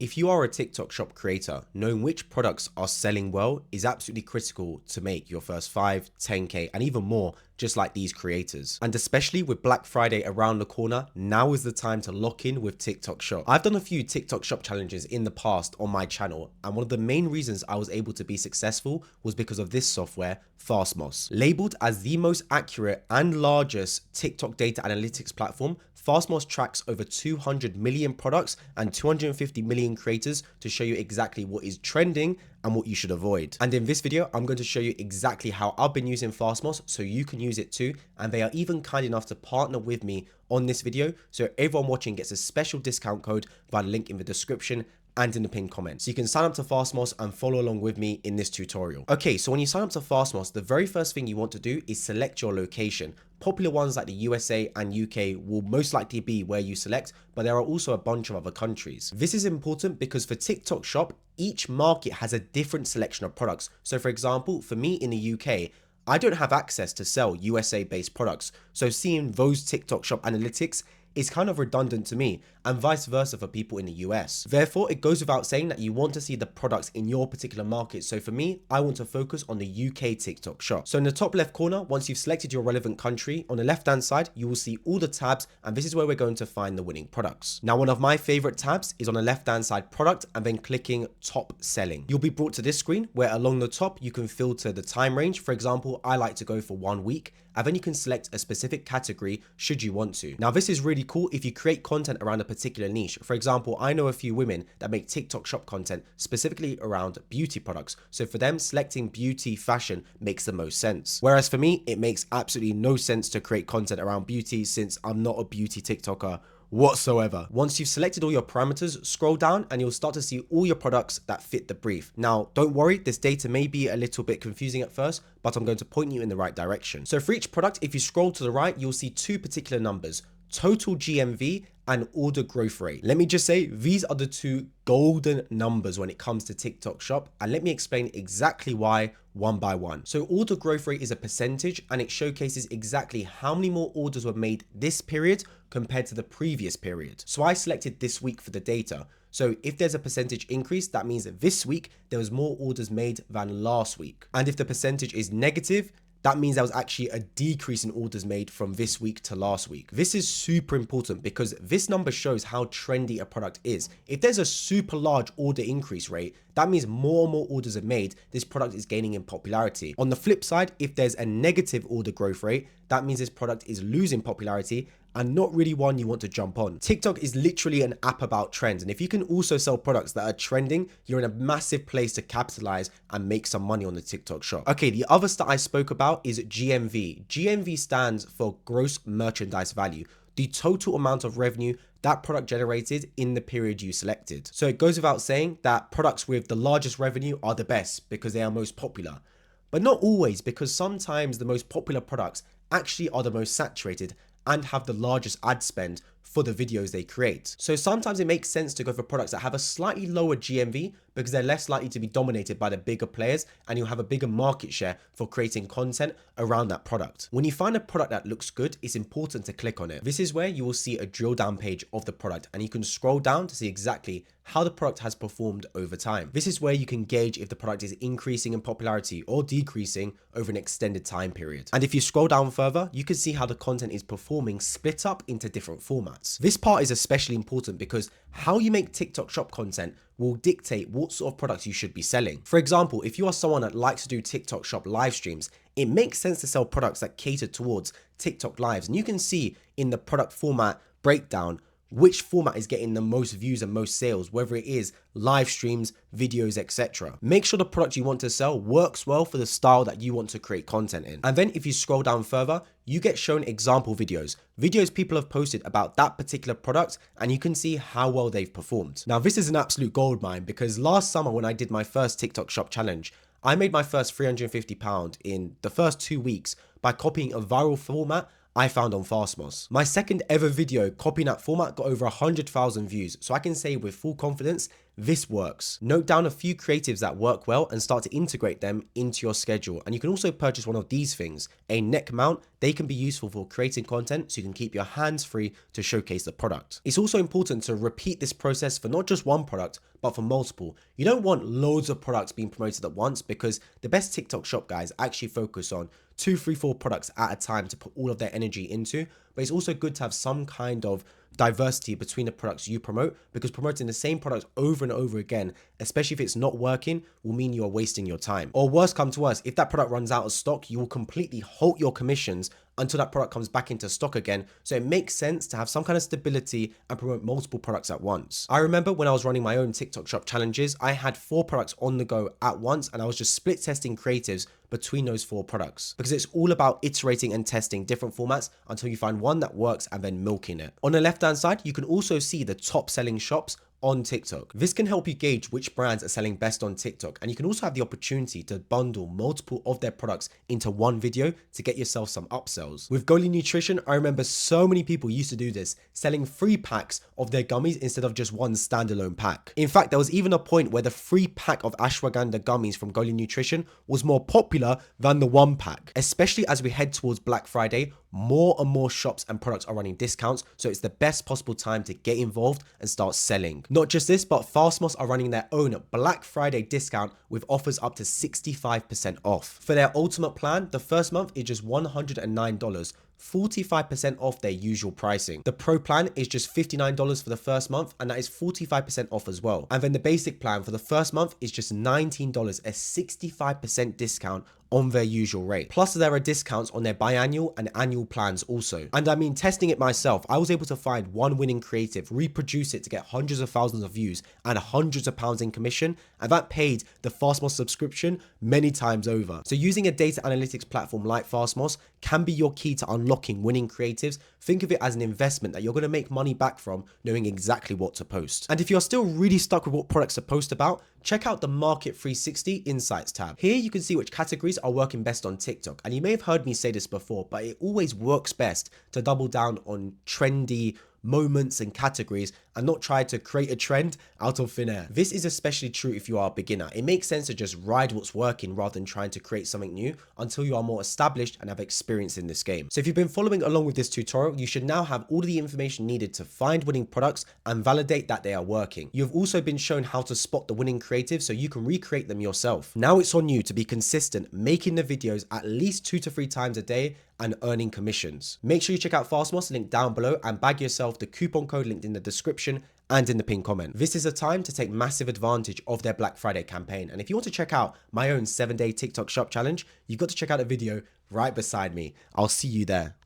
If you are a TikTok shop creator, knowing which products are selling well is absolutely critical to make your first 5, 10K and even more, just like these creators. And especially with Black Friday around the corner, now is the time to lock in with TikTok shop. I've done a few TikTok shop challenges in the past on my channel, and one of the main reasons I was able to be successful was because of this software, FastMoss. Labeled as the most accurate and largest TikTok data analytics platform, FastMoss tracks over 200 million products and 250 million creators to show you exactly what is trending and what you should avoid. And in this video, I'm going to show you exactly how I've been using FastMoss so you can use it too. And they are even kind enough to partner with me on this video, so everyone watching gets a special discount code via the link in the description and in the pinned comment. So you can sign up to FastMoss and follow along with me in this tutorial. Okay, so when you sign up to FastMoss, the very first thing you want to do is select your location. Popular ones like the USA and UK will most likely be where you select, but there are also a bunch of other countries. This is important because for TikTok shop, each market has a different selection of products. So for example, for me in the UK, I don't have access to sell USA based products. So seeing those TikTok shop analytics is kind of redundant to me, and vice versa for people in the US. Therefore, it goes without saying that you want to see the products in your particular market. So for me, I want to focus on the UK TikTok shop. So in the top left corner, once you've selected your relevant country, on the left hand side, you will see all the tabs, and this is where we're going to find the winning products. Now, one of my favorite tabs is on the left hand side, product, and then clicking top selling. You'll be brought to this screen where along the top, you can filter the time range. For example, I like to go for 1 week, and then you can select a specific category should you want to. Now, this is really cool if you create content around a particular niche. For example, I know a few women that make TikTok shop content specifically around beauty products. So for them, selecting beauty fashion makes the most sense. Whereas for me, it makes absolutely no sense to create content around beauty since I'm not a beauty TikToker whatsoever. Once you've selected all your parameters, scroll down and you'll start to see all your products that fit the brief. Now, don't worry, this data may be a little bit confusing at first, but I'm going to point you in the right direction. So for each product, if you scroll to the right, you'll see two particular numbers: total GMV and order growth rate. Let me just say, these are the two golden numbers when it comes to TikTok shop, and let me explain exactly why one by one. So order growth rate is a percentage, and it showcases exactly how many more orders were made this period compared to the previous period. So I selected this week for the data. So if there's a percentage increase, that means that this week there was more orders made than last week. And if the percentage is negative, that means there was actually a decrease in orders made from this week to last week. This is super important because this number shows how trendy a product is. If there's a super large order increase rate, that means more and more orders are made. This product is gaining in popularity. On the flip side, if there's a negative order growth rate, that means this product is losing popularity and not really one you want to jump on. TikTok is literally an app about trends, and if you can also sell products that are trending, you're in a massive place to capitalize and make some money on the TikTok shop. Okay, the other stat I spoke about is GMV. GMV stands for gross merchandise value, the total amount of revenue that product generated in the period you selected. So it goes without saying that products with the largest revenue are the best because they are most popular. But not always, because sometimes the most popular products actually are the most saturated and have the largest ad spend for the videos they create. So sometimes it makes sense to go for products that have a slightly lower GMV because they're less likely to be dominated by the bigger players, and you'll have a bigger market share for creating content around that product. When you find a product that looks good, it's important to click on it. This is where you will see a drill down page of the product, and you can scroll down to see exactly how the product has performed over time. This is where you can gauge if the product is increasing in popularity or decreasing over an extended time period. And if you scroll down further, you can see how the content is performing split up into different formats. This part is especially important because how you make TikTok shop content will dictate what sort of products you should be selling. For example, if you are someone that likes to do TikTok shop live streams, it makes sense to sell products that cater towards TikTok lives. And you can see in the product format breakdown which format is getting the most views and most sales, whether it is live streams, videos, etc. Make sure the product you want to sell works well for the style that you want to create content in. And then if you scroll down further, you get shown example videos people have posted about that particular product, and you can see how well they've performed. Now, this is an absolute goldmine because last summer when I did my first TikTok shop challenge, I made my first £350 in the first 2 weeks by copying a viral format I found on FastMoss. My second ever video copying that format got over 100,000 views, so I can say with full confidence, this works. Note down a few creatives that work well and start to integrate them into your schedule. And you can also purchase one of these things, a neck mount. They can be useful for creating content so you can keep your hands free to showcase the product. It's also important to repeat this process for not just one product, but for multiple. You don't want loads of products being promoted at once, because the best TikTok shop guys actually focus on 2, 3, 4 products at a time to put all of their energy into. But it's also good to have some kind of diversity between the products you promote, because promoting the same product over and over again, especially if it's not working, will mean you are wasting your time. Or worse come to worse, if that product runs out of stock, you will completely halt your commissions until that product comes back into stock again. So it makes sense to have some kind of stability and promote multiple products at once. I remember when I was running my own TikTok shop challenges, I had 4 products on the go at once, and I was just split testing creatives between those 4 products, because it's all about iterating and testing different formats until you find one that works and then milking it. On the left hand side, you can also see the top selling shops on TikTok. This can help you gauge which brands are selling best on TikTok, and you can also have the opportunity to bundle multiple of their products into one video to get yourself some upsells. With Goalie Nutrition, I remember so many people used to do this, selling 3 packs of their gummies instead of just one standalone pack. In fact, there was even a point where the 3 pack of ashwagandha gummies from Goalie Nutrition was more popular than the 1 pack. Especially as we head towards Black Friday, more and more shops and products are running discounts, so it's the best possible time to get involved and start selling. Not just this, but FastMoss are running their own Black Friday discount with offers up to 65% off. For their ultimate plan, the first month is just $109, 45% off their usual pricing. The pro plan is just $59 for the first month, and that is 45% off as well. And then the basic plan for the first month is just $19, a 65% discount on their usual rate. Plus there are discounts on their biannual and annual plans also. And I mean, testing it myself, I was able to find one winning creative, reproduce it to get hundreds of thousands of views and hundreds of pounds in commission, and that paid the FastMoss subscription many times over. So using a data analytics platform like FastMoss can be your key to unlocking winning creatives. Think of it as an investment that you're going to make money back from, knowing exactly what to post. And if you're still really stuck with what products to post about, check out the Market 360 Insights tab. Here you can see which categories are working best on TikTok. And you may have heard me say this before, but it always works best to double down on trendy moments and categories and not try to create a trend out of thin air. This is especially true if you are a beginner. It makes sense to just ride what's working rather than trying to create something new until you are more established and have experience in this game. So if you've been following along with this tutorial, you should now have all the information needed to find winning products and validate that they are working. You've also been shown how to spot the winning creatives so you can recreate them yourself. Now it's on you to be consistent, making the videos at least 2 to 3 times a day and earning commissions. Make sure you check out FastMoss, link down below, and bag yourself the coupon code linked in the description and in the pinned comment. This is a time to take massive advantage of their Black Friday campaign. And if you want to check out my own 7-day TikTok shop challenge, you've got to check out the video right beside me. I'll see you there.